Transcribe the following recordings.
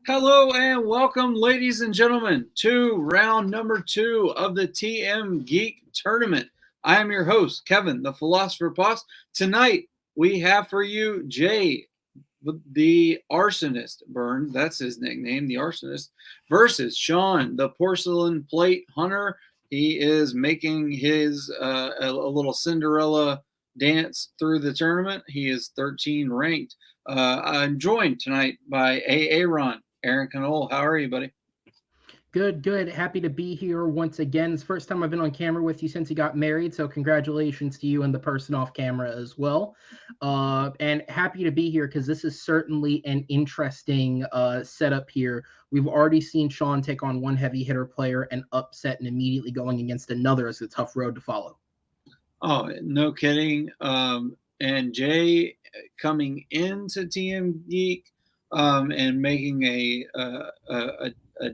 Hello and welcome, ladies and gentlemen, to round number 2 of the TMGeek tournament. I am your host, Kevin, the Philosopher Boss. Tonight, we have for you Jay, the Arsonist Burns, that's his nickname, the Arsonist, versus Shaun, the Porcelain Plate Hunter. He is making his a little Cinderella dance through the tournament. He is 13 ranked. I'm joined tonight by Aaron. Aaron Canole, how are you, buddy? Good. Happy to be here once again. It's the first time I've been on camera with you since you got married, so congratulations to you and the person off camera as well. And happy to be here because this is certainly an interesting setup here. We've already seen Shaun take on one heavy hitter player and upset and immediately going against another is a tough road to follow. Oh, no kidding. And Jay coming into TMGeek and making a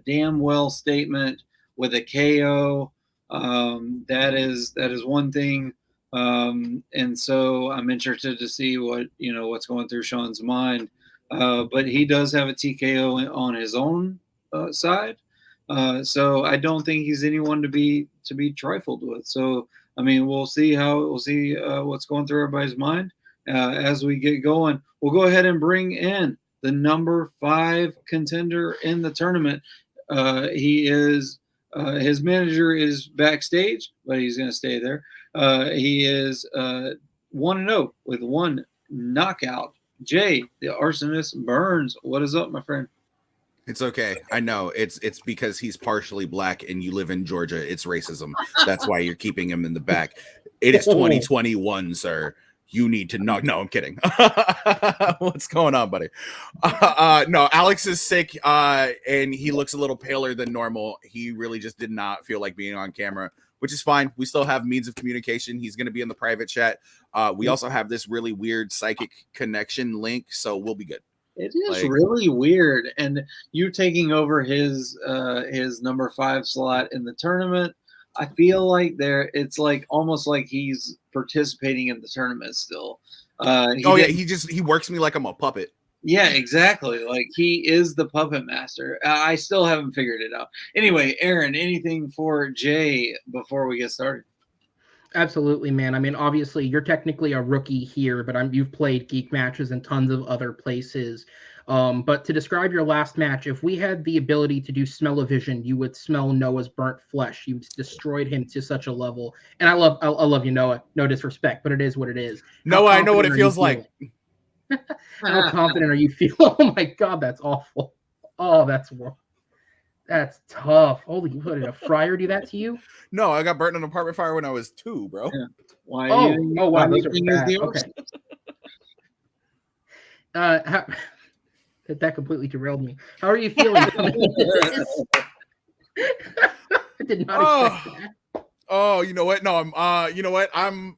damn well statement with a KO. That is one thing. And so I'm interested to see what's going through Shaun's mind. But he does have a TKO on his own side. So I don't think he's anyone to be trifled with. So I mean, we'll see what's going through everybody's mind as we get going. We'll go ahead and bring in the number 5 contender in the tournament. He is his manager is backstage, but he's going to stay there. He is 1-0 with one knockout. Jay, the Arsonist Burns. What is up, my friend? It's okay. I know it's because he's partially black and you live in Georgia. It's racism. That's why you're keeping him in the back. It is 2021, sir. You need to know. No, I'm kidding. What's going on, buddy? No, Alex is sick and he looks a little paler than normal. He really just did not feel like being on camera, which is fine. We still have means of communication. He's going to be in the private chat. We also have this really weird psychic connection link, so we'll be good. It is really weird, and you taking over his number 5 slot in the tournament. I feel like it's like almost like he's participating in the tournament still. He works me like I'm a puppet. Yeah, exactly. Like he is the puppet master. I still haven't figured it out. Anyway, Aaron, anything for Jay before we get started? Absolutely, man. I mean, obviously, you're technically a rookie here, but you've played geek matches in tons of other places. But to describe your last match, if we had the ability to do smell-o-vision, you would smell Noah's burnt flesh. You destroyed him to such a level. And I love you, Noah. No disrespect, but it is what it is. Noah, I know what it feels like. How confident are you feeling? Oh my God, that's awful. Oh, that's tough. Holy, what did a fryer do that to you? No, I got burnt in an apartment fire when I was 2, bro. Yeah. Why? Wow, those are bad. Okay. That completely derailed me. How are you feeling? I did not expect that. Oh, you know what? No, you know what? I'm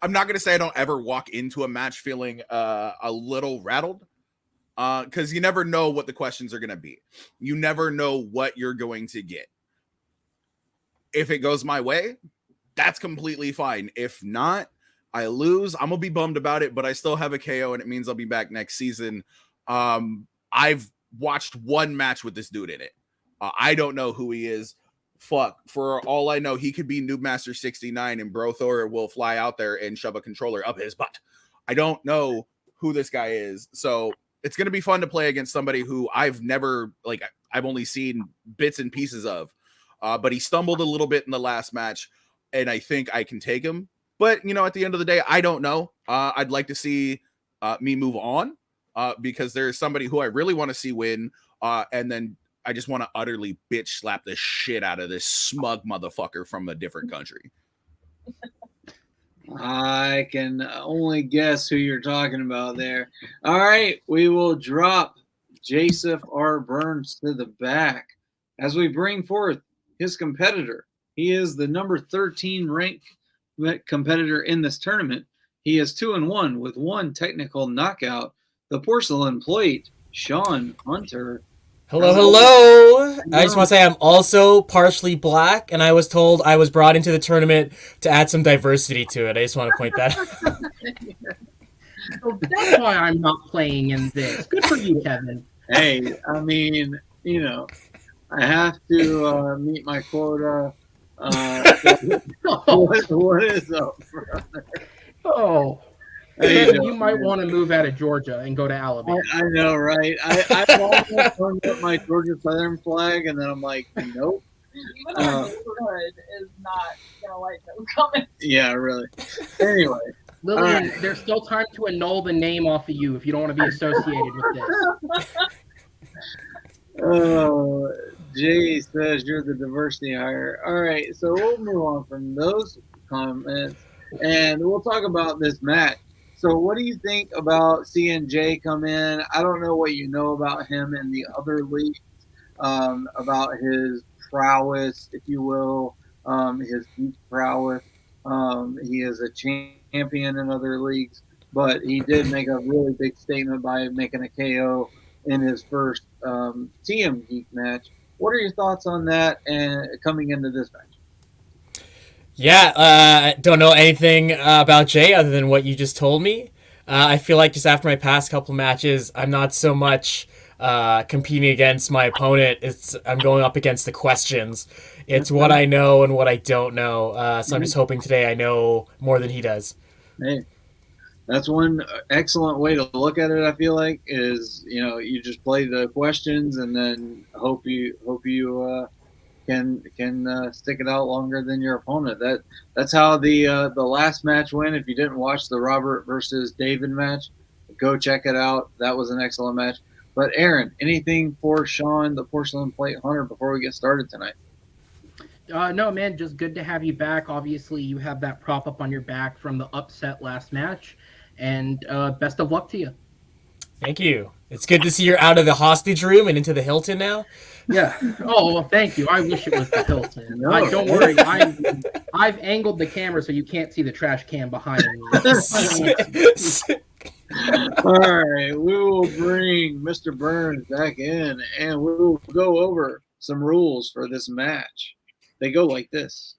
not gonna say I don't ever walk into a match feeling a little rattled. Because you never know what the questions are going to be. You never know what you're going to get. If it goes my way, that's completely fine. If not, I lose. I'm going to be bummed about it, but I still have a KO, and it means I'll be back next season. I've watched one match with this dude in it. I don't know who he is. Fuck. For all I know, he could be Noobmaster 69, and Bro Thor will fly out there and shove a controller up his butt. I don't know who this guy is, so it's going to be fun to play against somebody who I've only seen bits and pieces of. But he stumbled a little bit in the last match, and I think I can take him. But, at the end of the day, I don't know. I'd like to see me move on because there's somebody who I really want to see win. And then I just want to utterly bitch slap the shit out of this smug motherfucker from a different country. I can only guess who you're talking about there. All right, we will drop Joseph R. Burns to the back as we bring forth his competitor. He is the number 13 ranked competitor in this tournament. He is 2-1 with one technical knockout. The Porcelain Plate, Shaun Hunter. Hello. I just want to say I'm also partially black, and I was told I was brought into the tournament to add some diversity to it. I just want to point that out. So that's why I'm not playing in this. Good for you, Kevin. Hey, I mean, I have to meet my quota. What is up, brother? Oh, How you Kevin, you doing, might man? want to move out of Georgia and go to Alabama. I know, right? I've almost hung up my Georgia Southern flag, and then I'm like, nope. Even our neighborhood is not gonna like those comments. Yeah, really. Anyway, Lillian, right. there's still time to annul the name off of you if you don't want to be associated with this. Oh, Jay says you're the diversity hire. All right, so we'll move on from those comments, and we'll talk about this match. So, what do you think about seeing Jay come in? I don't know what you know about him in the other leagues, about his prowess, if you will, his geek prowess. He is a champion in other leagues, but he did make a really big statement by making a KO in his first TMGeek match. What are your thoughts on that and coming into this match? Yeah, don't know anything about Jay other than what you just told me. I feel like just after my past couple matches, I'm not so much competing against my opponent. I'm going up against the questions. It's what I know and what I don't know. So I'm just hoping today I know more than he does. Hey, that's one excellent way to look at it. I feel like is you just play the questions and then hope you can stick it out longer than your opponent. That's how the last match went. If you didn't watch the Robert versus David match, go check it out. That was an excellent match. But Aaron, anything for Shaun, the porcelain plate hunter, before we get started tonight? No, man, just good to have you back. Obviously, you have that prop up on your back from the upset last match, and best of luck to you. Thank you. It's good to see you're out of the hostage room and into the Hilton now. Yeah. Oh, well, thank you. I wish it was the Hilton. No. Don't worry. I've angled the camera so you can't see the trash can behind me. All right, we will bring Mr. Burns back in, and we will go over some rules for this match. They go like this: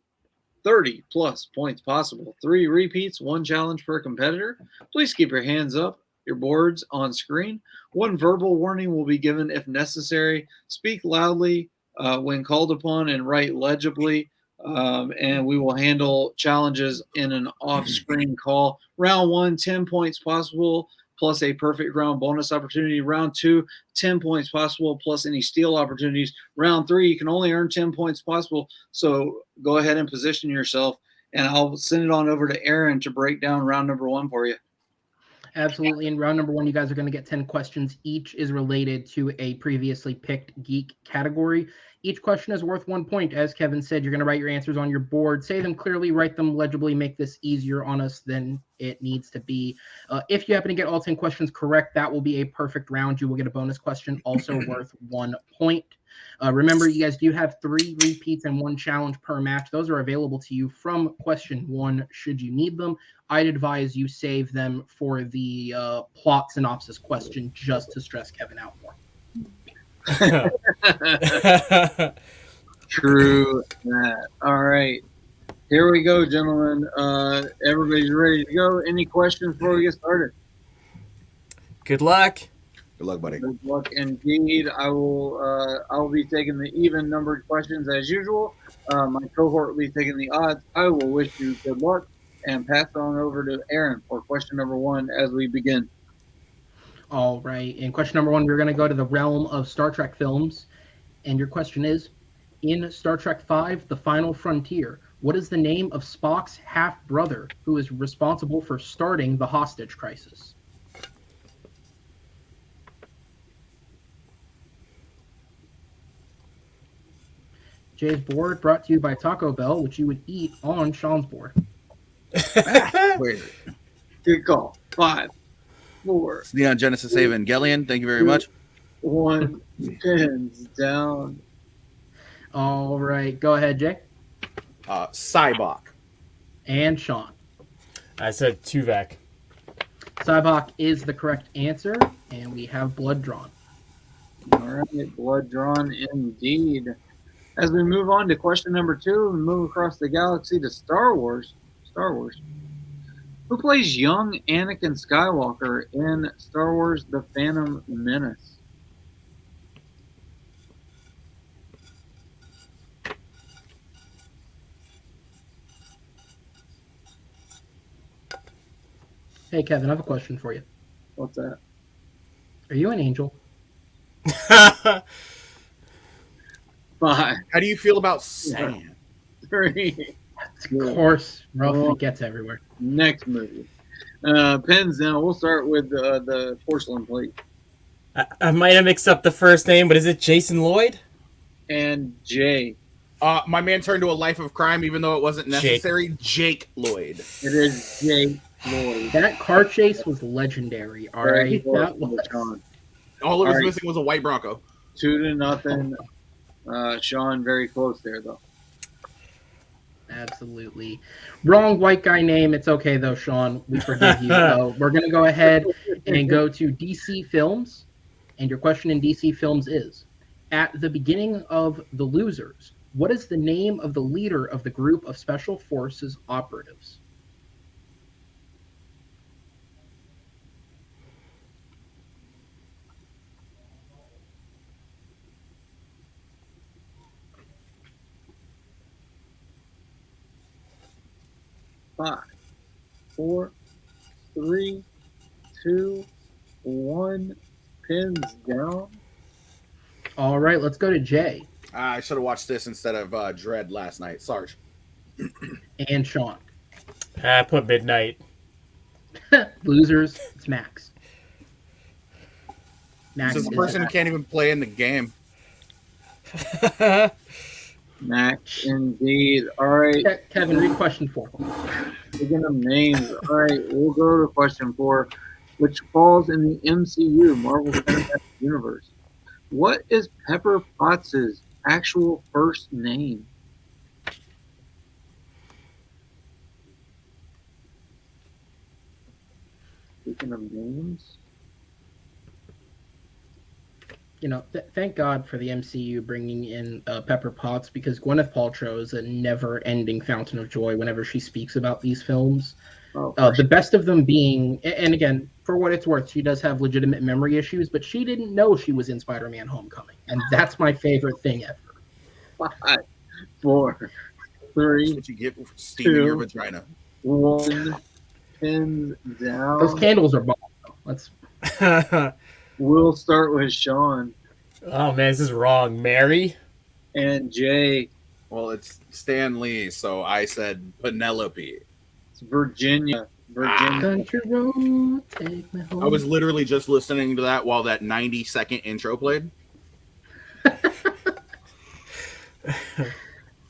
30 plus points possible, 3 repeats, 1 challenge per competitor. Please keep your hands up, your boards on screen. 1 verbal warning will be given if necessary. Speak loudly when called upon and write legibly. And we will handle challenges in an off-screen call. Round 1, 10 points possible, plus a perfect round bonus opportunity. Round 2, 10 points possible, plus any steal opportunities. Round 3, you can only earn 10 points possible. So go ahead and position yourself, and I'll send it on over to Aaron to break down round number 1 for you. Absolutely. In round number 1, you guys are going to get 10 questions. Each is related to a previously picked geek category. Each question is worth 1 point. As Kevin said, you're going to write your answers on your board, say them clearly, write them legibly, make this easier on us than it needs to be. If you happen to get all 10 questions correct, that will be a perfect round. You will get a bonus question, also worth 1 point. Remember, you guys do have 3 repeats and 1 challenge per match. Those are available to you from question 1 should you need them. I'd advise you save them for the plot synopsis question just to stress Kevin out more. True that. All right. Here we go, gentlemen. Everybody's ready to go. Any questions before we get started? Good luck. Good luck, buddy. Good luck indeed. I will be taking the even numbered questions as usual. My cohort will be taking the odds. I will wish you good luck and pass on over to Aaron for question number 1 as we begin. All right. In question number 1, we're going to go to the realm of Star Trek films. And your question is, in Star Trek V, The Final Frontier, what is the name of Spock's half-brother who is responsible for starting the hostage crisis? Jay's board brought to you by Taco Bell, which you would eat on Shaun's board. Weird. Good call. 5, 4, It's Neon Genesis Evangelion. Thank you very much. 1, pins down. All right. Go ahead, Jay. Cybok. And Shaun. I said Tuvok. Cybok is the correct answer, and we have blood drawn. All right, blood drawn indeed. As we move on to question number 2 and move across the galaxy to Star Wars. Who plays young Anakin Skywalker in Star Wars The Phantom Menace? Hey, Kevin, I have a question for you. What's that? Are you an angel? 5, How do you feel about sand? 3. Of course, rough and it gets everywhere. Next movie. Pens now. We'll start with the porcelain plate. I might have mixed up the first name, but is it Jason Lloyd? And Jay. My man turned to a life of crime, even though it wasn't necessary. Jake Lloyd. It is Jay Lloyd. That car chase was legendary. All right, that was. All it was All right. missing was a white Bronco. 2-0. Shaun very close there though. Absolutely. Wrong white guy name. It's okay, though, Shaun. We forgive you. We're going to go ahead and go to DC Films. And your question in DC Films is, at the beginning of The Losers, what is the name of the leader of the group of Special Forces operatives? Five, 4, 3, 2, 1. Pins down. All right, let's go to Jay I should have watched this instead of Dread last night. Sarge. and Shaun. I put Midnight. Losers, it's Max. Max This is is a person who can't even play in the game. Max, indeed. All right. Kevin, read question 4. Speaking of names, all right, we'll go to question 4, which falls in the MCU, Marvel Cinematic Universe. What is Pepper Potts' actual first name? Speaking of names, You know, thank God for the MCU bringing in Pepper Potts, because Gwyneth Paltrow is a never-ending fountain of joy whenever she speaks about these films. The best of them being, and again, for what it's worth, she does have legitimate memory issues, but she didn't know she was in Spider-Man: Homecoming, and that's my favorite thing ever. 5, 4, 3, That's what you get for steaming your vagina. 1. Pins down. Those candles are bomb. Let's. We'll start with Shaun Oh man, this is wrong. Mary? and Jay. Well, it's Stan Lee, so I said Penelope. It's Virginia. Country road, take me home. I was literally just listening to that while that 90-second intro played.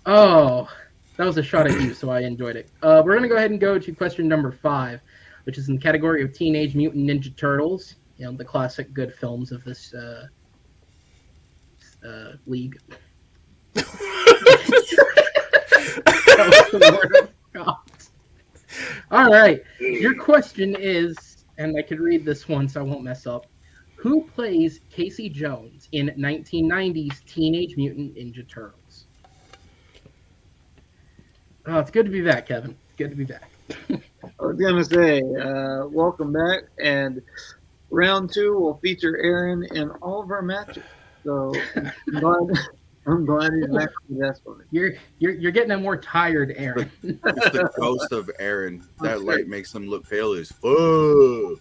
Oh, that was a shot at you, so I enjoyed it. We're going to go ahead and go to question number 5, which is in the category of Teenage Mutant Ninja Turtles. You know, the classic good films of this league. All right. Your question is, and I could read this one so I won't mess up. Who plays Casey Jones in 1990's Teenage Mutant Ninja Turtles? Oh, it's good to be back, Kevin. Good to be back. I was gonna say, welcome back, and round 2 will feature Aaron in all of our matches. So I'm glad he's back with this one. You're getting a more tired Aaron. It's the ghost of Aaron. That light makes him look pale as fuck.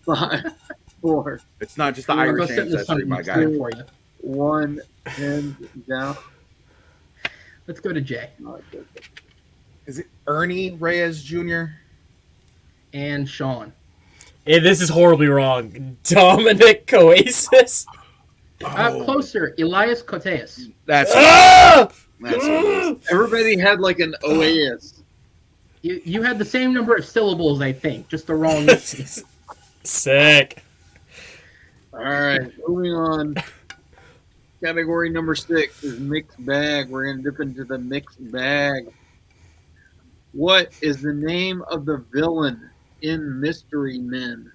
5, 4, It's not just the I'll go Irish sit in the sun ancestry, my and guy. stand for you. 1. Pins down. Let's go to Jay Is it Ernie Reyes Jr.? and Shaun. This is horribly wrong. Dominic Coasis? Closer, Elias Koteas. That's Ah! what it is. Everybody had like an OAS. You had the same number of syllables, I think, just the wrong. Sick. All right, moving on. Category number 6 is mixed bag. We're going to dip into the mixed bag. What is the name of the villain in Mystery Men?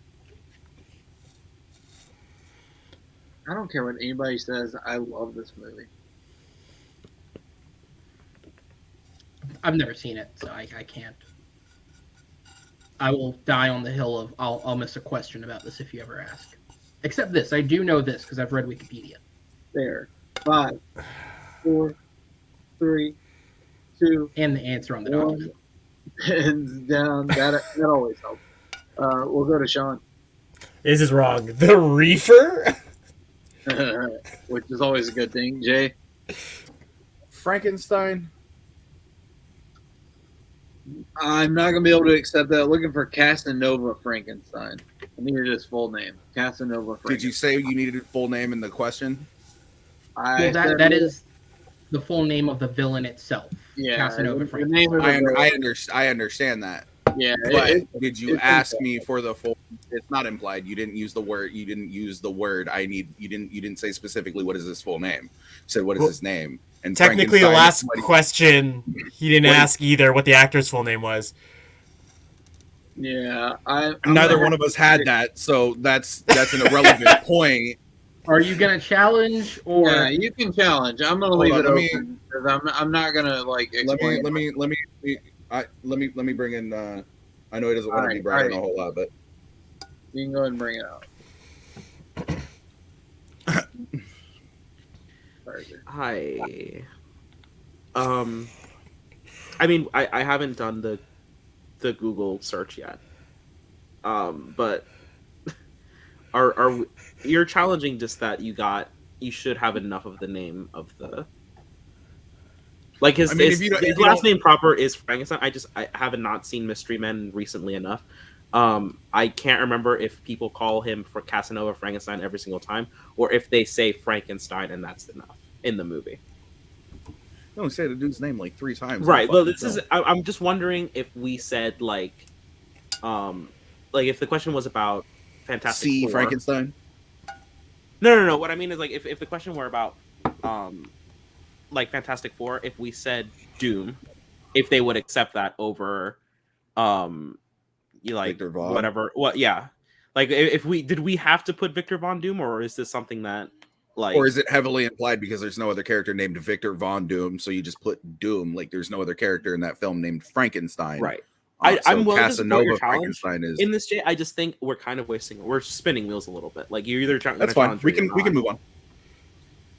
I don't care what anybody says. I love this movie. I've never seen it, so I can't. I will die on the hill of I'll miss a question about this if you ever ask. Except this, I do know this because I've read Wikipedia. There. 5, 4, 3, 2, And the answer on the 1. document. Pins down. That always helps. We'll go to Shaun, This is wrong. The Reefer? which is always a good thing. Jay, Frankenstein. I'm not gonna be able to accept that. Looking for Casanova Frankenstein. I needed his full name. Casanova Frankenstein. Did you say you needed a full name in the question? Well, that is the full name of the villain itself. Yeah, Casanova the Frankenstein. name of the I understand that. Yeah, But did you it's ask implied. me for the full? It's not implied. You didn't use the word. You didn't use the word. You didn't say specifically what is his full name. You said what is Well, his name? And Technically, the Frankenstein- last question, he didn't ask either what the actor's full name was. Yeah, I'm Neither gonna one of us had that, so that's an irrelevant point. Are you gonna challenge or? Yeah, you can challenge. I'm gonna Hold leave on, it let me- open because I'm not gonna like Let me explain. let me bring in. I know he doesn't want to be Alright, bragging alright. a whole lot, but You can go ahead and bring it out. Hi. I mean, I haven't done the Google search yet. But you're challenging just that you should have enough of the name of the his, I mean, his, if you don't- his if you last don't- name proper is Frankenstein. I haven't not seen Mystery Men recently enough. I can't remember if people call him for Casanova Frankenstein every single time, or if they say Frankenstein and that's enough in the movie. you only say the dude's name like 3 times. Right. Well, I'm just wondering if we said like if the question was about Fantastic C Four. Frankenstein. No. What I mean is like if the question were about like Fantastic Four, if we said Doom, if they would accept that over you like Victor Von. whatever. What? Yeah. Like if we have to put Victor Von Doom, or is this something that like, or is it heavily implied because there's no other character named Victor Von Doom, so you just put Doom? Like there's no other character in that film named Frankenstein, right? So I'm willing to support your Casanova challenge Frankenstein is in this. Jay, I just think we're kind of we're spinning wheels a little bit. Like you're either trying. that's fine. We can move on.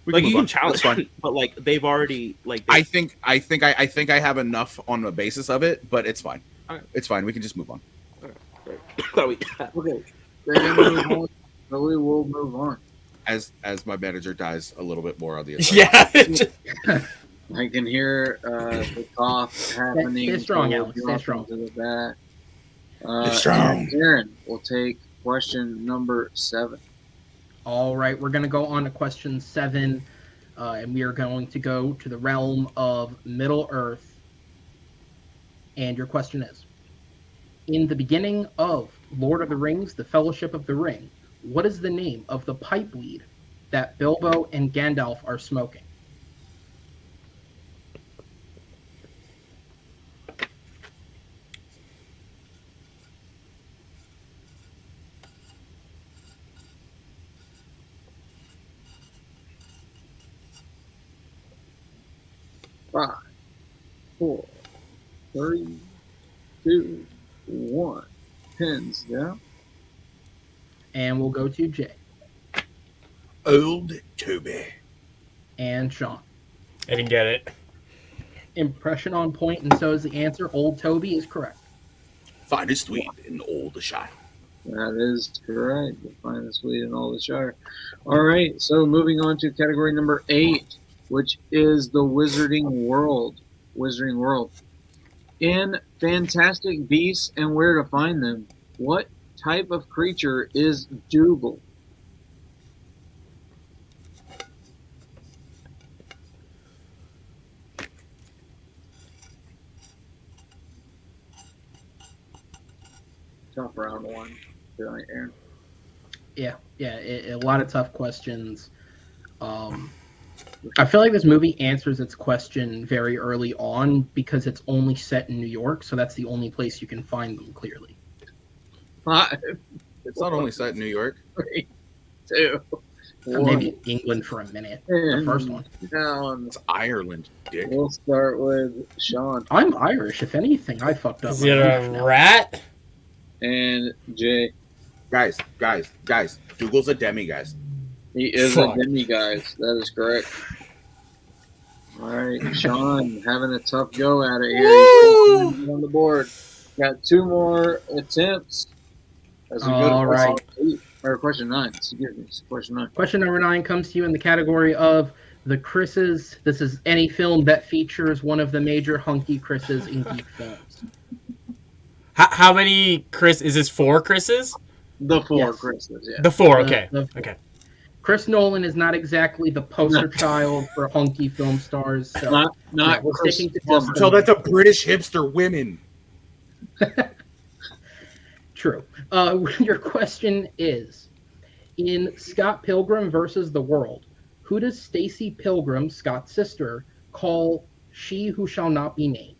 Like you move can on. challenge, That's fine. but like they've already like. I think I have enough on the basis of it, but it's fine. Okay. It's fine. We can just move on. Okay, they're gonna move on. So we will move on. As my manager dies a little bit more on the Yeah. I can hear the cough happening. Stay strong, so we'll Alex. Stay drop strong. into the back. Stay strong. And Aaron will take question number 7. All right, we're going to go on to question 7, and we are going to go to the realm of Middle Earth. And your question is, in the beginning of Lord of the Rings, The Fellowship of the Ring, what is the name of the pipe weed that Bilbo and Gandalf are smoking? Five, 4, 3, 2, 1. Pins down. And we'll go to Jay Old Toby. and Shaun. I didn't get it. Impression on point, and so is the answer. Old Toby is correct. Finest weed in all the Shire. That is correct. The finest weed in all the Shire. All right, so moving on to category number 8, which is the Wizarding World. Wizarding World. In Fantastic Beasts and Where to Find Them, what type of creature is Dougal? Tough round 1. Feel like Aaron. Yeah, a lot of tough questions. I feel like this movie answers its question very early on because it's only set in New York, so that's the only place you can find them clearly. 5, It's not only set in New York. 3, 2, 1. Maybe England for a minute. The first one. Down. It's Ireland, dick. We'll start with Shaun I'm Irish. If anything, I fucked up. Is my it life a now. rat? and Jay. Guys. Dougal's a demi, guys. He is Fuck. a demi, guys. That is correct. All right, Shaun having a tough go at it here. He's on the board. Got 2 more attempts. As we go All to right. question 9. Excuse me. Question 9. Question number 9 comes to you in the category of the Chris's. This is any film that features one of the major hunky Chris's in geek films. How many Chris? Is this 4 Chris's? The 4 Yes. Chris's, yeah. The 4. Okay. The- Okay. Chris Nolan is not exactly the poster child for hunky film stars. So Not we're Chris sticking to Plummer. Disney. So that's a British hipster women. True. Your question is, in Scott Pilgrim versus the World, who does Stacy Pilgrim, Scott's sister, call she who shall not be named?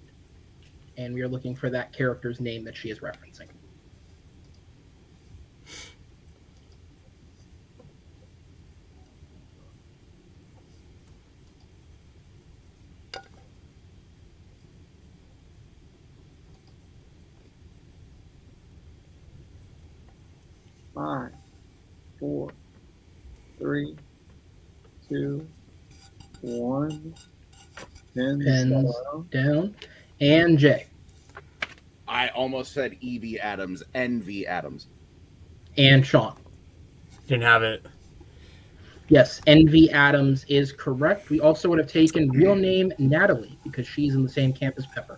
And we are looking for that character's name that she is referencing. Five, 4, 3, 2, 1. Pens down. And Jay. I almost said Evie Adams, NV Adams. And Shaun. Didn't have it. Yes, NV Adams is correct. We also would have taken real name Natalie because she's in the same camp as Pepper.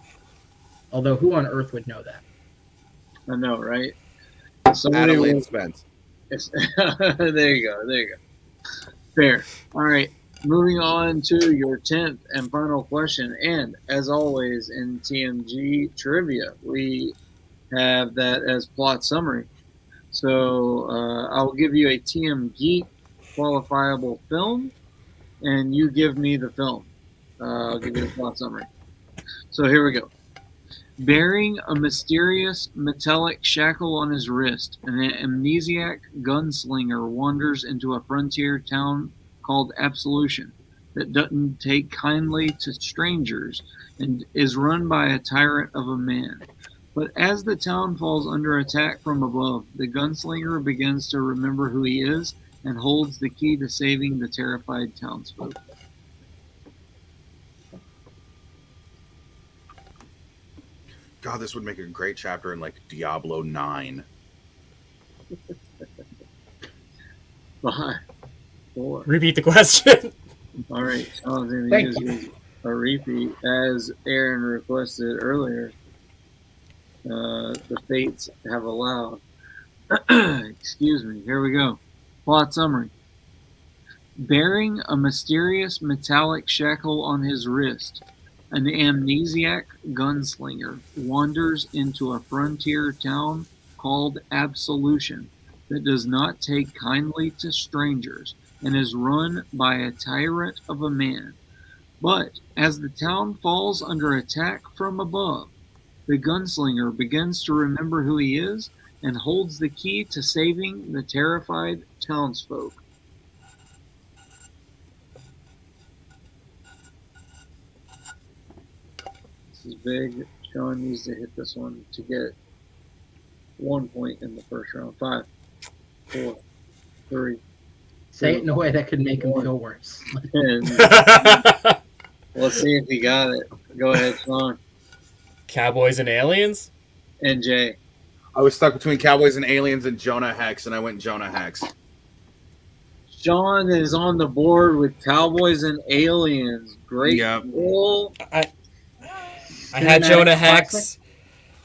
Although who on earth would know that? I know, right? So Adelaide Spence. there you go. Fair. All right. Moving on to your 10th and final question. And as always in TMG trivia, we have that as plot summary. So I'll give you a TMGeek qualifiable film, and you give me the film. I'll give you the plot summary. So here we go. Bearing a mysterious metallic shackle on his wrist, an amnesiac gunslinger wanders into a frontier town called Absolution that doesn't take kindly to strangers and is run by a tyrant of a man. But as the town falls under attack from above, the gunslinger begins to remember who he is and holds the key to saving the terrified townsfolk. God, this would make a great chapter in like Diablo 9. 5, 4. Repeat the question. All right, Sean's going Thank to use a repeat as Aaron requested earlier. The fates have allowed. Excuse me. Here we go. Plot summary. Bearing a mysterious metallic shackle on his wrist, an amnesiac gunslinger wanders into a frontier town called Absolution that does not take kindly to strangers and is run by a tyrant of a man. But as the town falls under attack from above, the gunslinger begins to remember who he is and holds the key to saving the terrified townsfolk. This is big. Shaun needs to hit this one to get 1 point in the first round. 5, 4, 3. Say it in a way that could make him feel worse. And let's see if he got it. Go ahead, Shaun. Cowboys and aliens? And Jay. I was stuck between Cowboys and Aliens and Jonah Hex, and I went Jonah Hex. Shaun is on the board with Cowboys and Aliens. Great Yep. roll. I had Jonah Classic. Hex.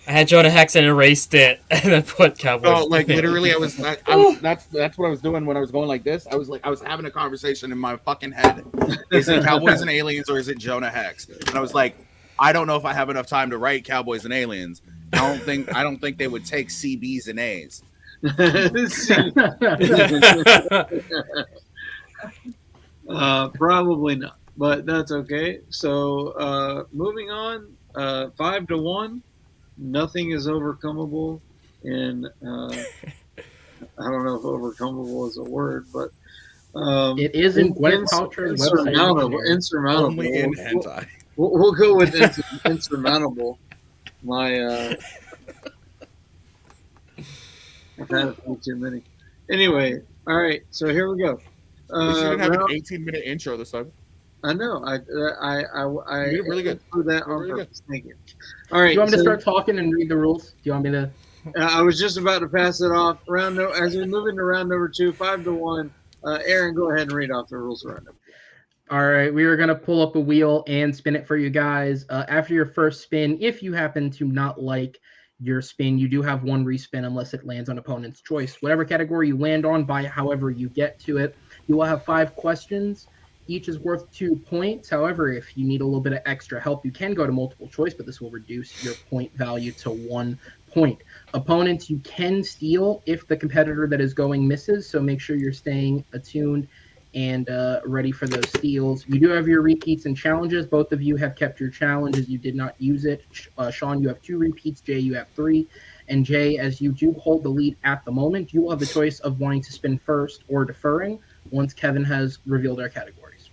I had Jonah Hex and erased it, and then put Cowboys. So, like, literally, I was that's what I was doing when I was going like this. I was having a conversation in my fucking head. Is it Cowboys and Aliens or is it Jonah Hex? And I was like, I don't know if I have enough time to write Cowboys and Aliens. I don't think they would take C, B's, and A's. Probably not, but that's okay. So moving on, 5-1. Nothing is overcomable, and I don't know if overcomable is a word, but It is in Gwyneth Paltrow's website. Insurmountable. Only in hentai. We'll go with insurmountable. My I've had it way too many. Anyway, all right. So here we go. We shouldn't have an round- 18-minute intro this time. I know. I You did really good. For that on Really purpose. Thank you. All right. Do you want me to so- start talking and read the rules? Do you want me to? I was just about to pass it off. As we move into round number 2, 5-1. Aaron, go ahead and read off the rules of round number 2. All right, we are going to pull up a wheel and spin it for you guys. After your first spin, if you happen to not like your spin, you do have one respin unless it lands on opponent's choice. Whatever category you land on, by however you get to it, you will have 5 questions. Each is worth 2 points. However, if you need a little bit of extra help, you can go to multiple choice, but this will reduce your point value to 1 point. Opponents, you can steal if the competitor that is going misses, so make sure you're staying attuned and ready for those steals. You do have your repeats and challenges. Both of you have kept your challenges. You did not use it. Shaun, you have 2 repeats. Jay, you have 3. And Jay, as you do hold the lead at the moment, you will have the choice of wanting to spin first or deferring once Kevin has revealed our categories.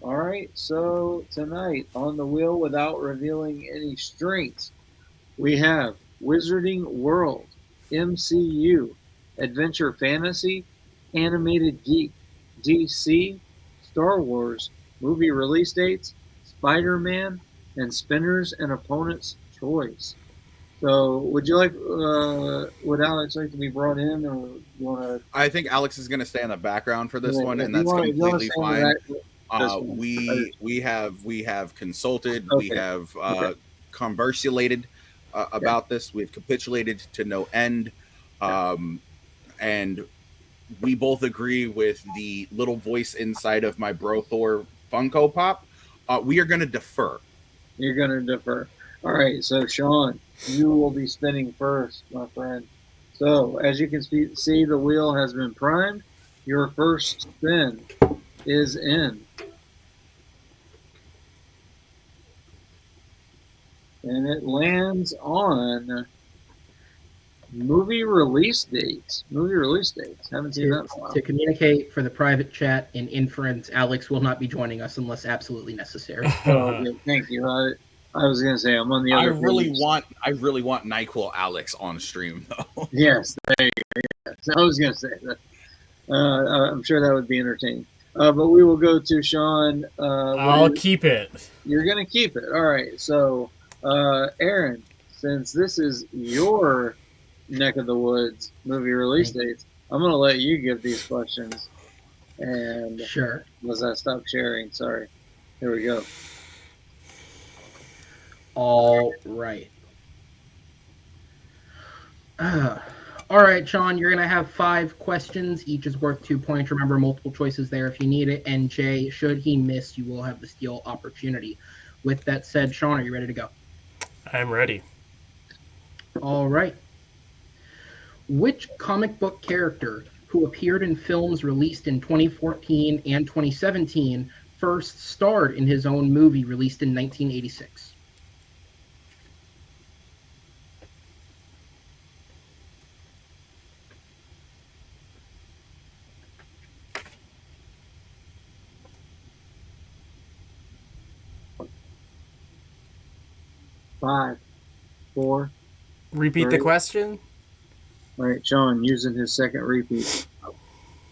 All right, so tonight on the wheel, without revealing any strengths, we have Wizarding World, MCU, Adventure Fantasy, Animated Geek, DC, Star Wars, movie release dates, Spider-Man, and Spinners and Opponents' Choice. So, would Alex like to be brought in, or you want to? I think Alex is going to stay in the background for this one, and that's you completely wanna fine. We have consulted, we Okay. have conversulated about this. We've capitulated to no end, and we both agree with the little voice inside of my bro Thor Funko Pop. We are going to defer. You're going to defer. All right, so Shaun, you will be spinning first, my friend. So, as you can see, the wheel has been primed. Your first spin is in. And it lands on movie release dates. Haven't seen that in a while. To communicate for the private chat in inference, Alex will not be joining us unless absolutely necessary. Oh, yeah, thank you. I was going to say I'm on the other. I really want NyQuil Alex on stream though. Yes, there you go. Yes. I was going to say that. I'm sure that would be entertaining. But we will go to Shaun. I'll keep it. You're going to keep it. All right. So, Aaron, since this is your neck of the woods, movie release dates, I'm going to let you give these questions. And sure. Was I stop sharing? Sorry. Here we go. All right. All right, Shaun, you're going to have 5 questions. Each is worth 2 points. Remember, multiple choices there if you need it. And Jay, should he miss, you will have the steal opportunity. With that said, Shaun, are you ready to go? I'm ready. All right. Which comic book character who appeared in films released in 2014 and 2017 first starred in his own movie released in 1986? Five, 4. Repeat the question. All right, Shaun, using his second repeat.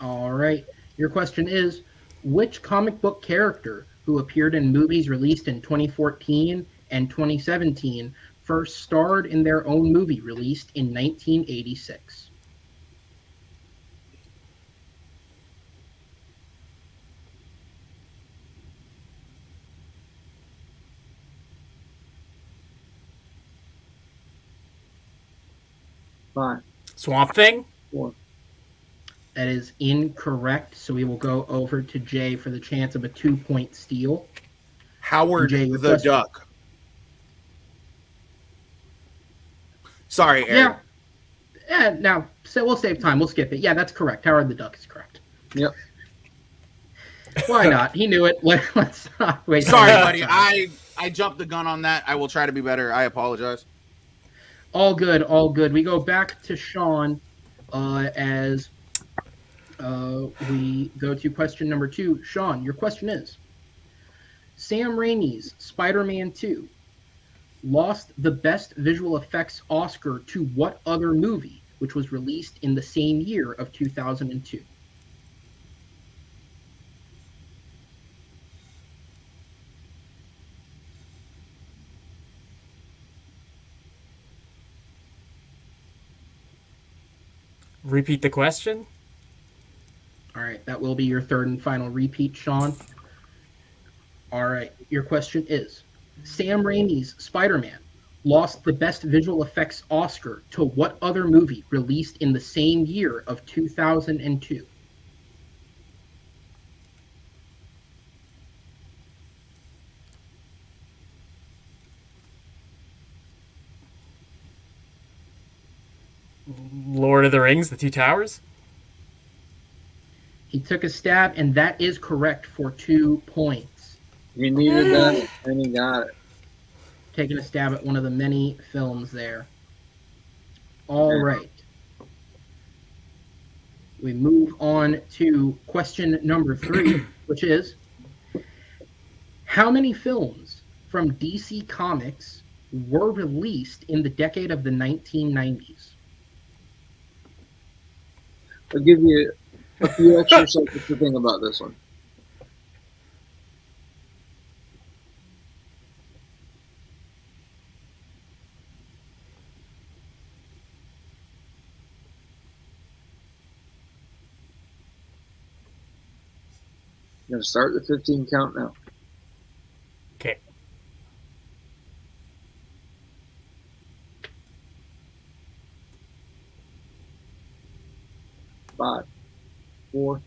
All right. Your question is, which comic book character who appeared in movies released in 2014 and 2017 first starred in their own movie released in 1986? Five. Swamp Thing? 4. That is incorrect. So we will go over to Jay for the chance of a 2-point steal. Howard Jay, the question. Duck. Sorry, Aaron. Yeah. Now, so we'll save time. We'll skip it. Yeah, that's correct. Howard the Duck is correct. Yep. Why not? He knew it. Let's not waste. Sorry, buddy. I jumped the gun on that. I will try to be better. I apologize. All good. All good. We go back to Shaun as we go to question number 2. Shaun, your question is, Sam Raimi's Spider-Man 2 lost the Best Visual Effects Oscar to what other movie, which was released in the same year of 2002? Repeat the question. All right, that will be your third and final repeat, Shaun. All right, your question is, Sam Raimi's Spider-Man lost the Best Visual Effects Oscar to what other movie released in the same year of 2002? Lord of the Rings, The Two Towers. He took a stab, and that is correct for 2 points. He needed that, and he got it. Taking a stab at one of the many films there. All right. We move on to question number 3, which is, how many films from DC Comics were released in the decade of the 1990s? I'll give you a few extra seconds to think about this one. I'm going to start the 15 count now. Okay. Five, 4,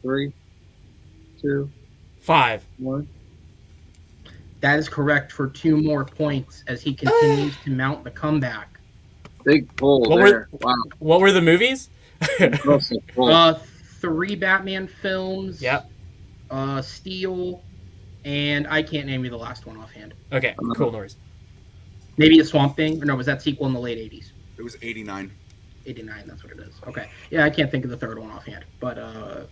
3, 2, 5. 1. That is correct for 2 more points as he continues to mount the comeback. Big pull What there. were- Wow. What were the movies? Impressive pull. 3 Batman films. Yep. Steel, and I can't name you the last one offhand. Okay, cool, Norris. Maybe a Swamp Thing? Or no, was that sequel in the late 80s? It was 89. 89, that's what it is. Okay. Yeah, I can't think of the third one offhand, but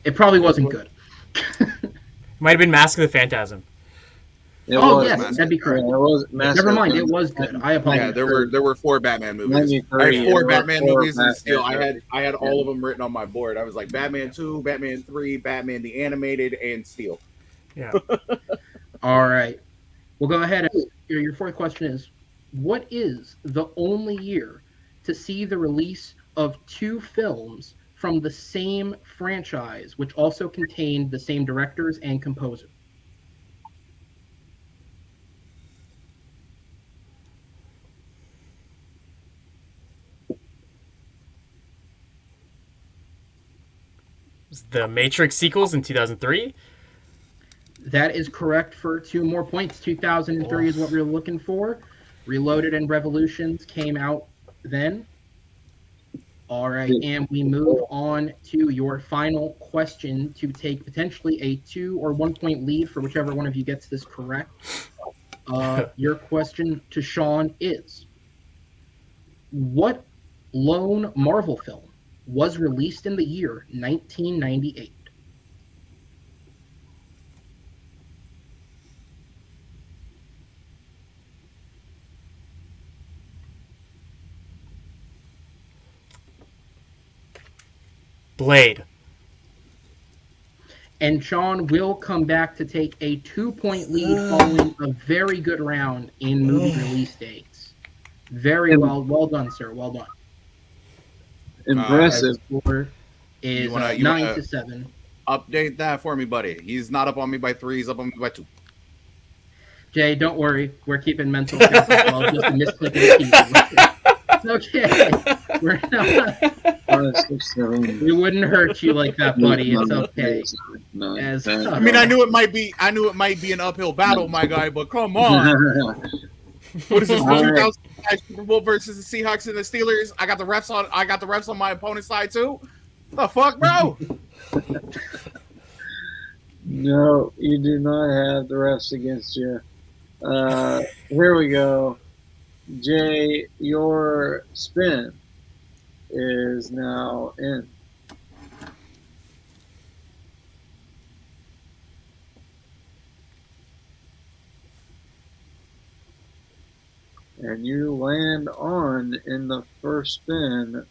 it probably wasn't good. Might have been Mask of the Phantasm. It Oh, was. yes, Mask- that'd be Yeah, correct. it was Mask Never of mind, it Phantasm. was good. I apologize. Yeah, there were 4 Batman movies. I 93, had 4 there were Batman 4 movies and Steel. Batman I had all of them written on my board. I was like Batman 2, Batman 3, Batman the Animated, and Steel. Yeah. All right. We'll go ahead. And your fourth question is, what is the only year to see the release of 2 films from the same franchise, which also contained the same directors and composer? The Matrix sequels in 2003. That is correct for 2 more points. 2003 is what we were looking for. Reloaded and Revolutions came out then. All right, and we move on to your final question to take potentially a 2 or 1 point lead for whichever one of you gets this correct. Your question to Shaun is, what lone Marvel film was released in the year 1998? Blade. And Shaun will come back to take a 2-point lead following a very good round in movie release dates. Very well done, sir. Well done. Impressive. Score is You wanna 9-7. Update that for me, buddy. He's not up on me by 3. He's up on me by 2. Jay, don't worry. We're keeping mental count as well. Just a misclick of the key. Okay. We're not. 5, 6, 7. We wouldn't hurt you like that, buddy. It's okay. 9, As- 10. I mean, I knew it might be an uphill battle, my guy, but come on. What is this? All right. 2005 Super Bowl versus the Seahawks and the Steelers. I got the refs on my opponent's side too. The fuck, bro? No, you do not have the refs against you. Here we go. Jay, your spin is now in. And you land on, in the first spin,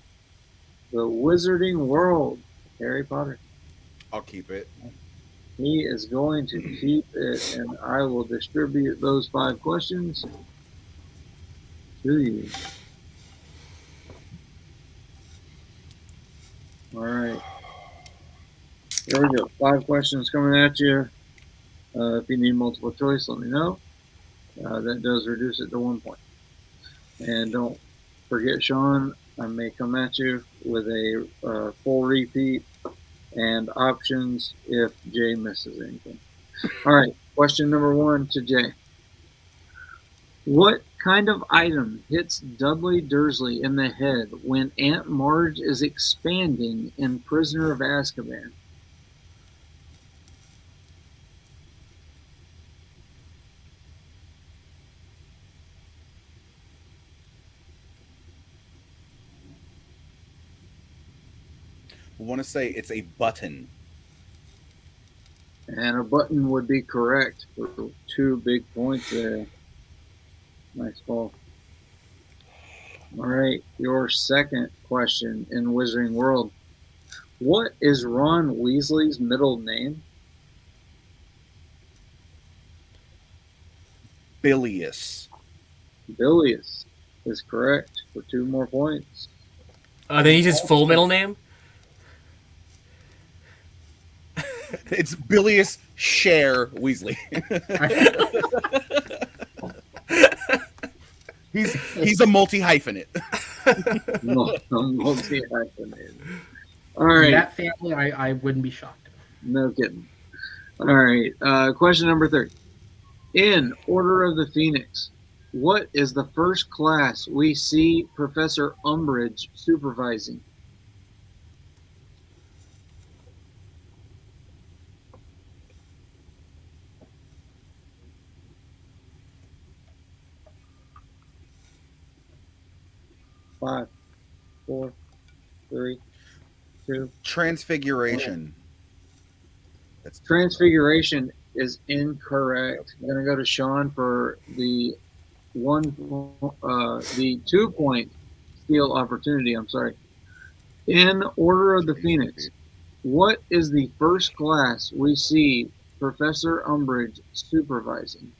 the Wizarding World, Harry Potter. I'll keep it. He is going to keep it, and I will distribute those 5 questions to you. All right. Here we go. 5 questions coming at you. If you need multiple choice, let me know. That does reduce it to 1 point. And don't forget, Shaun, I may come at you with a full repeat and options if Jay misses anything. All right. Question number 1 to Jay. What kind of item hits Dudley Dursley in the head when Aunt Marge is expanding in Prisoner of Azkaban? I want to say it's a button. And a button would be correct for 2 big points there. Nice ball. All right, your second question in Wizarding World. What is Ron Weasley's middle name? Bilious. Bilious is correct for 2 more points. Then he's his full middle name. It's Bilious Cher Weasley. he's a multi-hyphenate. Multi-hyphenated. All right. In that family, I wouldn't be shocked. No kidding. All right. Question number 3. In Order of the Phoenix, what is the first class we see Professor Umbridge supervising? Five, 4, 3, 2. Transfiguration. That's Transfiguration is incorrect. I'm gonna go to Shaun for the 2-point steal opportunity. I'm sorry. In Order of the Phoenix, what is the first class we see Professor Umbridge supervising?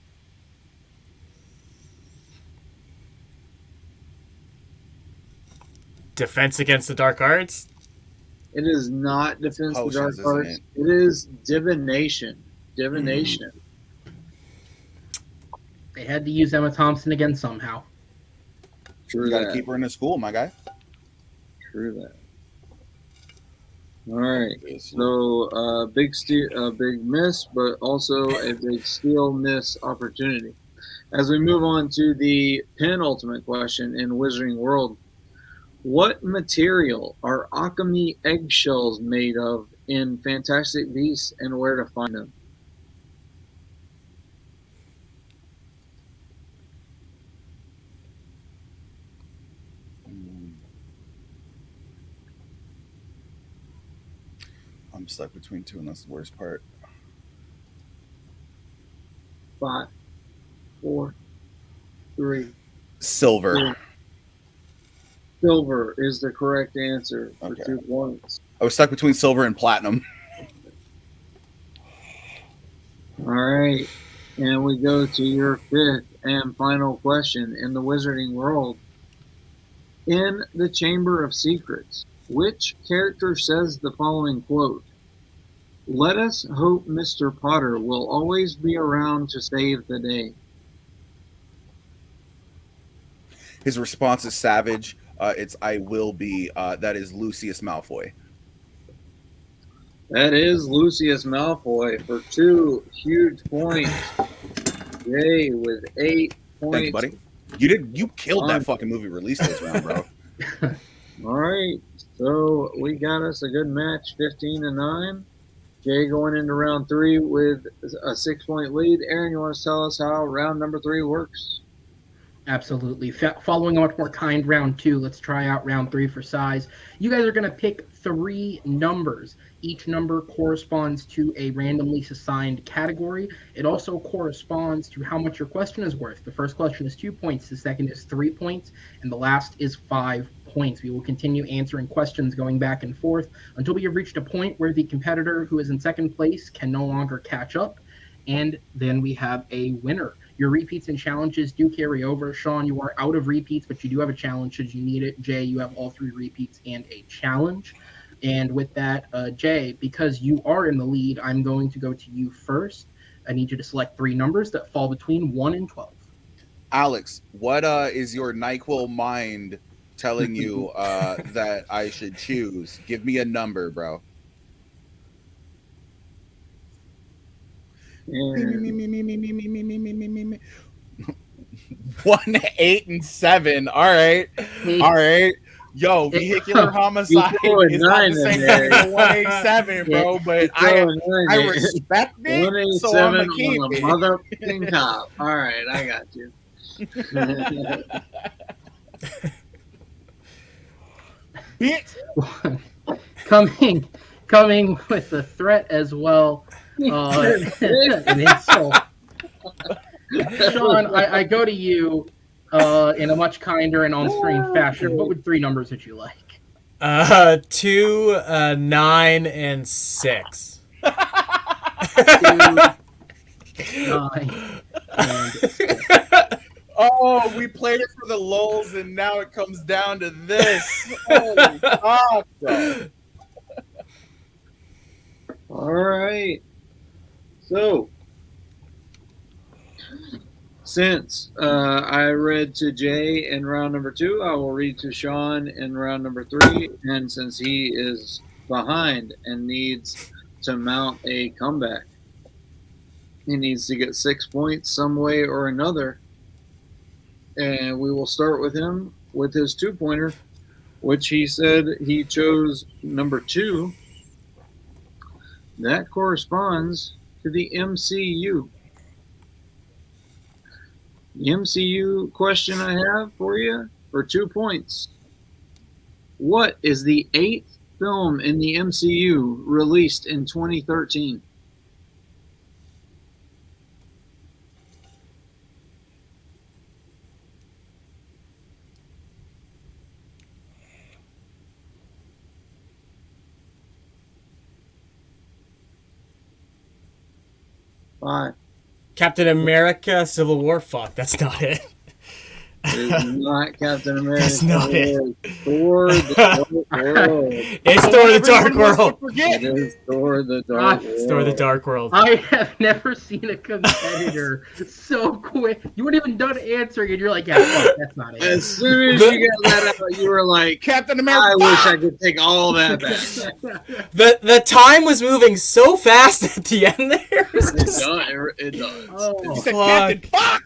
Defense against the dark arts? It is not Defense of the Dark Potions, Arts. isn't It is Divination. Divination. They had to use Emma Thompson again somehow. True You got to that. keep her in the school, my guy. True that. All right. So big steal, big miss, but also a big steal miss opportunity. As we move on to the penultimate question in Wizarding World, what material are Akame eggshells made of in Fantastic Beasts and Where to Find Them? I'm stuck between 2, and that's the worst part. 5, 4, 3. Silver. 2. Silver is the correct answer for Okay. 2 points. I was stuck between silver and platinum. All right. And we go to your 5th and final question in the Wizarding World. In the Chamber of Secrets, which character says the following quote? Let us hope Mr. Potter will always be around to save the day. His response is savage. It's I will be. That is Lucius Malfoy. That is Lucius Malfoy for 2 huge points. Jay with 8 points. Thank you, buddy. You killed that fucking movie release this round, bro. All right. So we got us a good match, 15-9. Jay going into round 3 with a 6-point lead. Aaron, you want to tell us how round number 3 works? Absolutely. Following a much more kind round 2, let's try out round 3 for size. You guys are going to pick 3 numbers. Each number corresponds to a randomly assigned category. It also corresponds to how much your question is worth. The first question is 2 points, the second is 3 points, and the last is 5 points. We will continue answering questions going back and forth until we have reached a point where the competitor who is in second place can no longer catch up, and then we have a winner. Your repeats and challenges do carry over. Shaun, you are out of repeats, but you do have a challenge should you need it. Jay, you have all 3 repeats and a challenge. And with that, Jay, because you are in the lead, I'm going to go to you first. I need you to select 3 numbers that fall between 1 and 12. Alex, what is your NyQuil mind telling you that I should choose? Give me a number, bro. And 1, 8, and 7. All right. All right. Yo, vehicular homicide throw a is not 9 the in same there. thing as 187, bro. But I respect it, so I'm 187 gonna keep on a it. motherfucking cop. All right, I got you. Bitch. coming with a threat as well. An insult. Shaun, I go to you in a much kinder and on-screen fashion. What would 3 numbers would you like? 2, 9, and 6. 2, 9, and 6. Oh, we played it for the lulz, and now it comes down to this. Holy fuck, bro. All right. So, since I read to Jay in round number 2, I will read to Shaun in round number 3. And since he is behind and needs to mount a comeback, he needs to get 6 points some way or another. And we will start with him with his 2-pointer, which he said he chose number 2. That corresponds to the MCU. The MCU question I have for you for 2 points. What is the 8th film in the MCU released in 2013? Five. Captain America Civil War? Fuck, that's not it. It is not Captain America. That's not it. Thor the Dark World. It's Thor the Dark World. It is Thor the Dark World. It's Thor the Dark World. I have never seen a competitor so quick. You weren't even done answering, and you're like, "Yeah, fuck, that's not it." As soon as you got that out, you were like, Captain America. I wish I could take all that back. The time was moving so fast at the end there. It does. Oh, He said, Fuck. Captain, fuck.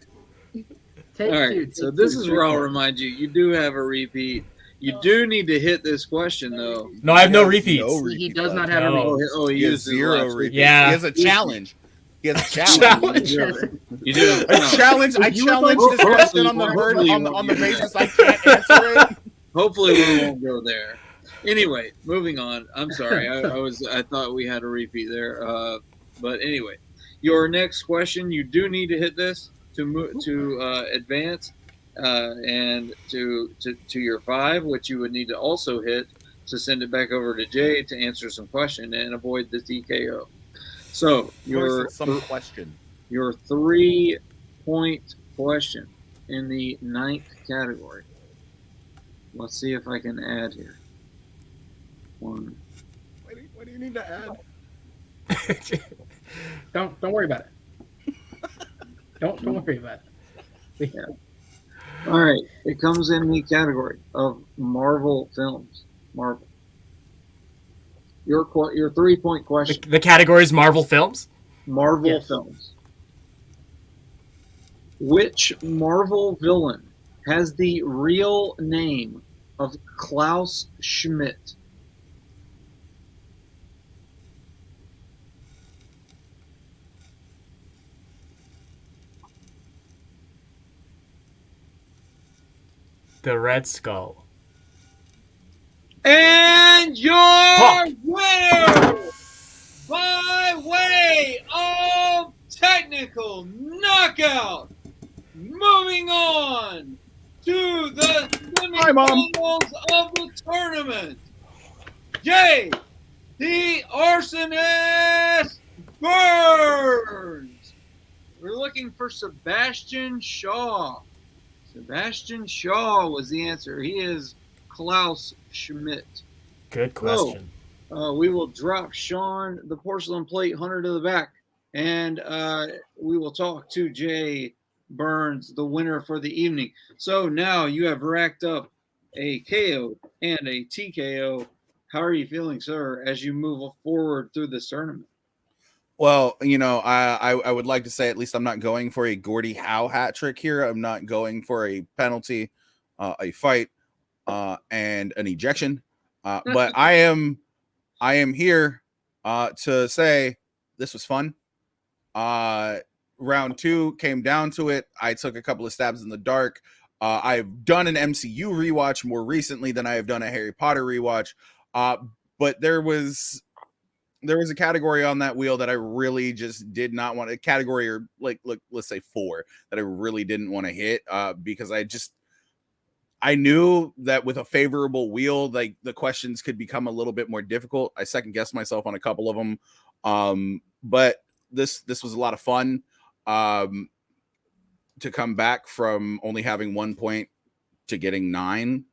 take All two, right, so take this two. is where I'll remind you, you do have a repeat. You do need to hit this question, though. No, I have no He has repeats. no He repeat does not left. have No. a repeat. Oh, he He has used his 0 last repeats. Yeah. He has a challenge. He has a challenge. Challenge. You do. A challenge. I You challenge look this like- question on the basis I can't answer it. Hopefully, we won't go there. Anyway, moving on. I'm sorry. I thought we had a repeat there. But anyway, your next question. You do need to hit this to advance, and to your 5, which you would need to also hit to send it back over to Jay to answer some question and avoid the TKO. So your Some question. your 3-point question in the 9th category. Let's see if I can add here. 1. What do you need to add? Don't worry about it. Don't worry about it. All right, it comes in the category of Marvel films. Marvel. Your 3-point question. The category is Marvel films. Marvel Yes. films. Which Marvel villain has the real name of Klaus Schmidt? The Red Skull. And your Fuck. winner by way of technical knockout. Moving on to the Hi, Mom. semifinals of the tournament. Jay, the arsonist Burns. We're looking for Sebastian Shaw. Sebastian Shaw was the answer. He is Klaus Schmidt. Good question. we will drop Shaun, the porcelain plate hunter, to the back, and we will talk to Jay Burns, the winner for the evening. So now you have racked up a KO and a TKO. How are you feeling, sir, as you move forward through this tournament? Well, I would like to say at least I'm not going for a Gordie Howe hat trick here. I'm not going for a penalty, a fight, and an ejection. But I am here to say this was fun. Round 2 came down to it. I took a couple of stabs in the dark. I've done an MCU rewatch more recently than I have done a Harry Potter rewatch. But there was a category on that wheel that I really just did not want a category, or let's say 4 that I really didn't want to hit, because I knew that with a favorable wheel, like the questions could become a little bit more difficult. I second guessed myself on a couple of them. But this was a lot of fun. To come back from only having 1 point to getting 9,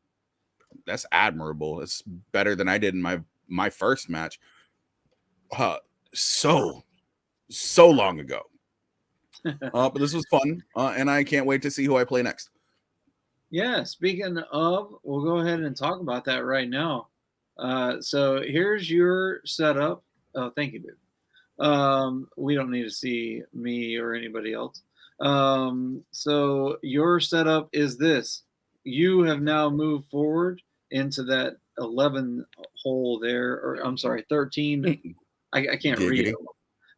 that's admirable. It's better than I did in my first match. So long ago. But this was fun, and I can't wait to see who I play next. Yeah, speaking of, we'll go ahead and talk about that right now. So here's your setup. Oh, thank you, dude. We don't need to see me or anybody else. So your setup is this. You have now moved forward into that 11 hole there, or I'm sorry, 13. I can't read it.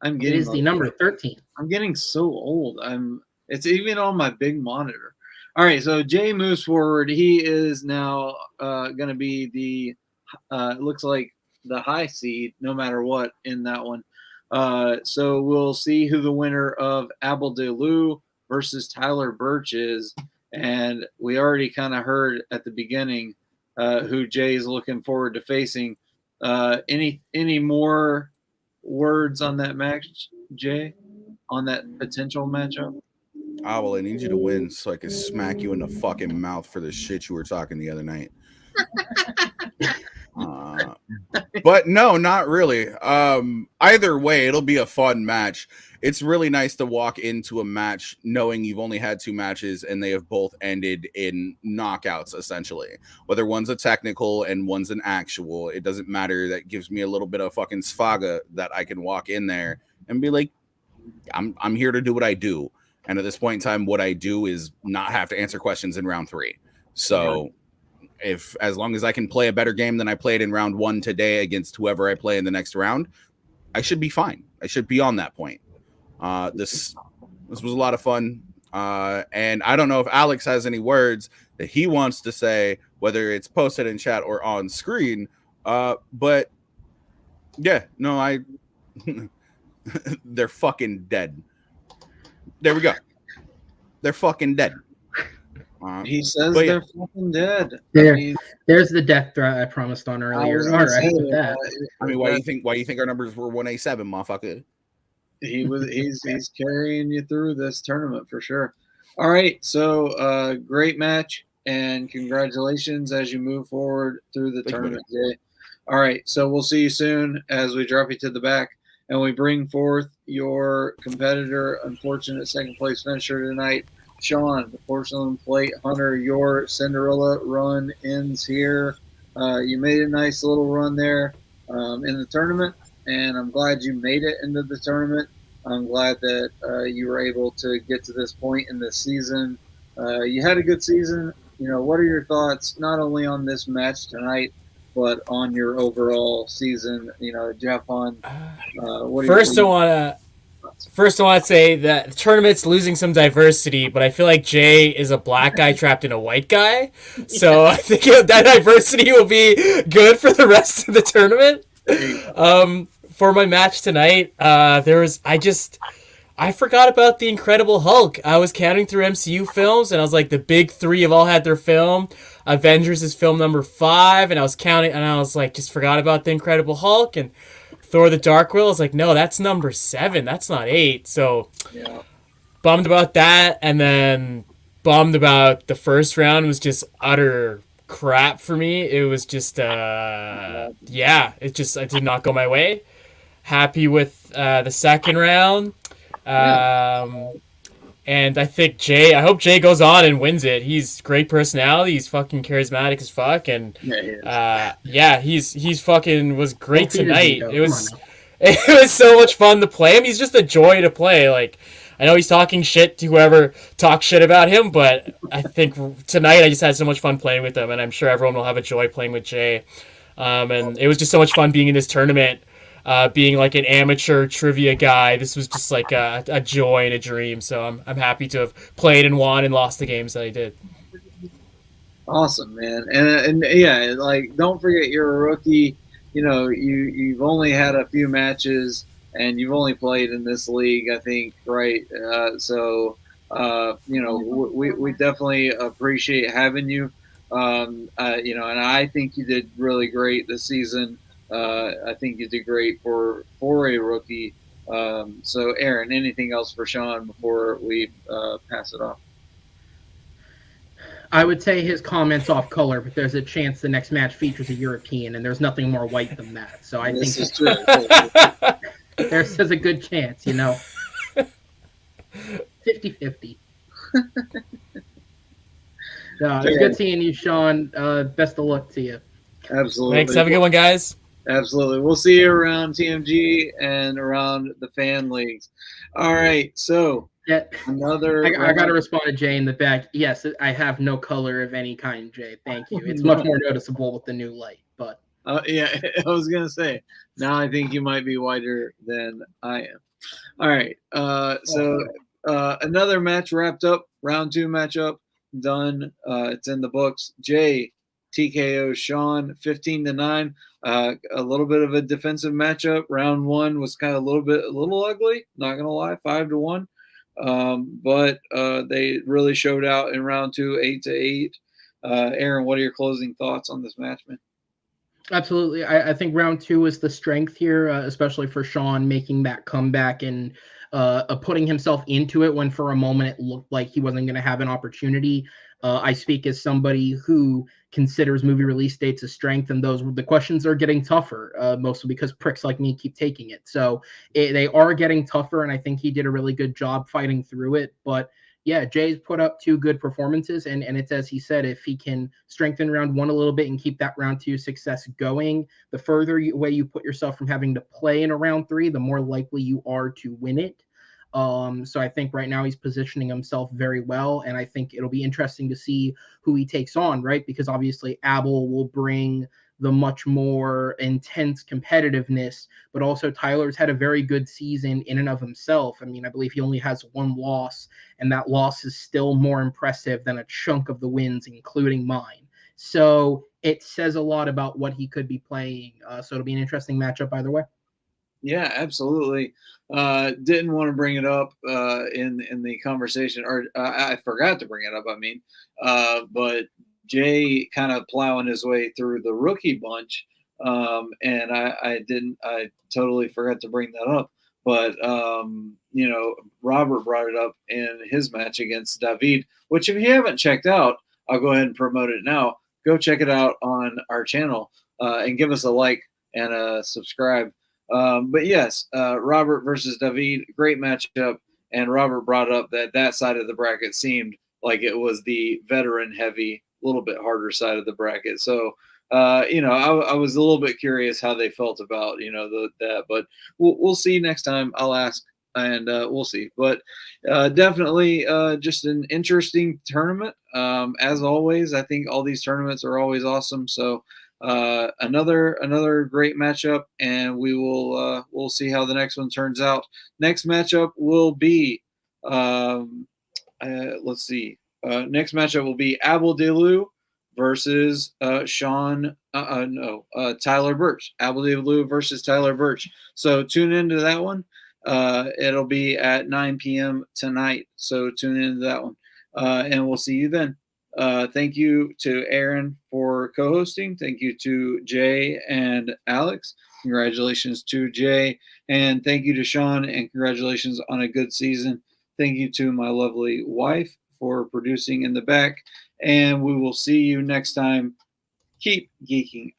I'm getting It is the number 13. I'm getting so old. It's even on my big monitor. All right, so Jay moves forward. He is now going to be the looks like the high seed, no matter what, in that one. So we'll see who the winner of Abel DeLu versus Tyler Birch is, and we already kind of heard at the beginning who Jay is looking forward to facing. Any more words on that match, Jay? On that potential matchup? Well, I need you to win so I can smack you in the fucking mouth for the shit you were talking the other night. But no, not really. Either way, it'll be a fun match. It's really nice to walk into a match knowing you've only had 2 matches and they have both ended in knockouts, essentially. Whether one's a technical and one's an actual, it doesn't matter. That gives me a little bit of fucking svaga that I can walk in there and be like, I'm here to do what I do. And at this point in time, what I do is not have to answer questions in round 3. So as long as I can play a better game than I played in round 1 today against whoever I play in the next round, I should be fine. I should be on that point. This was a lot of fun. And I don't know if Alex has any words that he wants to say, whether it's posted in chat or on screen. But yeah, no, they're fucking dead. There we go. They're fucking dead. He says they're fucking dead. There's the death threat I promised on earlier. All right, with that. I mean, why do you think our numbers were 1A7, motherfucker? He's carrying you through this tournament for sure. All right, so great match and congratulations as you move forward through the tournament, Jay. All right, so we'll see you soon as we drop you to the back and we bring forth your competitor, unfortunate second place finisher tonight, Shaun, the porcelain plate hunter. Your Cinderella run ends here. You made a nice little run there in the tournament, and I'm glad you made it into the tournament. I'm glad that you were able to get to this point in the season. You had a good season. What are your thoughts not only on this match tonight, but on your overall season? Jeff, on First, I want to say that the tournament's losing some diversity, but I feel like Jay is a black guy trapped in a white guy. So I think that diversity will be good for the rest of the tournament. For my match tonight, I forgot about the Incredible Hulk. I was counting through MCU films, and I was like, the big 3 have all had their film. Avengers is film number 5, and I was counting, and I was like, just forgot about the Incredible Hulk, and Thor the Dark World. I was like, no, that's number 7. That's not 8. So bummed about that, and then bummed about the first round was just utter crap for me. It was just it did not go my way. Happy with the second round. And I think I hope Jay goes on and wins it. He's great personality. He's fucking charismatic as fuck. And he's fucking was great tonight. It was so much fun to play him. He's just a joy to play. Like, I know he's talking shit to whoever talks shit about him, but I think tonight I just had so much fun playing with him, and I'm sure everyone will have a joy playing with Jay. And it was just so much fun being in this tournament, being like an amateur trivia guy. This was just like a joy and a dream. So I'm happy to have played and won and lost the games that I did. Awesome, man. And yeah, like, don't forget you're a rookie. You know, you've only had a few matches and you've only played in this league, I think, right? So you know, we definitely appreciate having you. You know, and I think you did really great this season. I think you did great for a rookie. So, Aaron, anything else for Shaun before we pass it off? I would say his comments off color, but there's a chance the next match features a European, and there's nothing more white than that. So I think is true. there's a good chance, you know. 50-50. No, it's good seeing you, Shaun. Best of luck to you. Absolutely. Thanks. Have a good one, guys. Absolutely. We'll see you around TMG and around the fan leagues. All right. So another. I got to respond to Jay in the back. Yes, I have no color of any kind, Jay. Thank you. It's much more noticeable with the new light. But yeah, I was gonna say. Now I think you might be whiter than I am. All right. Another match wrapped up. Round 2 matchup done. It's in the books. Jay TKO Shaun 15-9. A little bit of a defensive matchup. Round 1 was kind of a little ugly. Not gonna lie, 5-1. But they really showed out in round 2, 8-8. Aaron, what are your closing thoughts on this match, man? Absolutely. I think round 2 is the strength here, especially for Shaun making that comeback and putting himself into it when for a moment it looked like he wasn't going to have an opportunity. I speak as somebody who considers movie release dates a strength, and the questions are getting tougher, mostly because pricks like me keep taking it. So they are getting tougher, and I think he did a really good job fighting through it. But yeah, Jay's put up 2 good performances, and it's as he said, if he can strengthen round 1 a little bit and keep that round 2 success going, the further away you put yourself from having to play in a round 3, the more likely you are to win it. So I think right now he's positioning himself very well, and I think it'll be interesting to see who he takes on, right? Because obviously Abel will bring the much more intense competitiveness, but also Tyler's had a very good season in and of himself. I mean, I believe he only has 1 loss, and that loss is still more impressive than a chunk of the wins, including mine. So it says a lot about what he could be playing. So it'll be an interesting matchup either way. Yeah, absolutely. Didn't want to bring it up in the conversation, or I forgot to bring it up. I mean, but Jay kind of plowing his way through the rookie bunch, and I totally forgot to bring that up. But you know, Robert brought it up in his match against David, which if you haven't checked out, I'll go ahead and promote it now. Go check it out on our channel and give us a like and a subscribe. But yes, Robert versus David, great matchup. And Robert brought up that side of the bracket seemed like it was the veteran heavy, a little bit harder side of the bracket. So, you know, I was a little bit curious how they felt about, you know, that, but we'll see next time. I'll ask and we'll see. But definitely just an interesting tournament. As always, I think all these tournaments are always awesome. So, another great matchup, and we'll see how the next one turns out. Next matchup will be let's see. Next matchup will be Abel Delu versus Shaun. Tyler Birch. Abel Delu versus Tyler Birch. So tune into that one. It'll be at 9 p.m. tonight. So tune into that one, and we'll see you then. Thank you to Aaron for co-hosting. Thank you to Jay and Alex. Congratulations to Jay. And thank you to Shaun, and congratulations on a good season. Thank you to my lovely wife for producing in the back. and we will see you next time. Keep geeking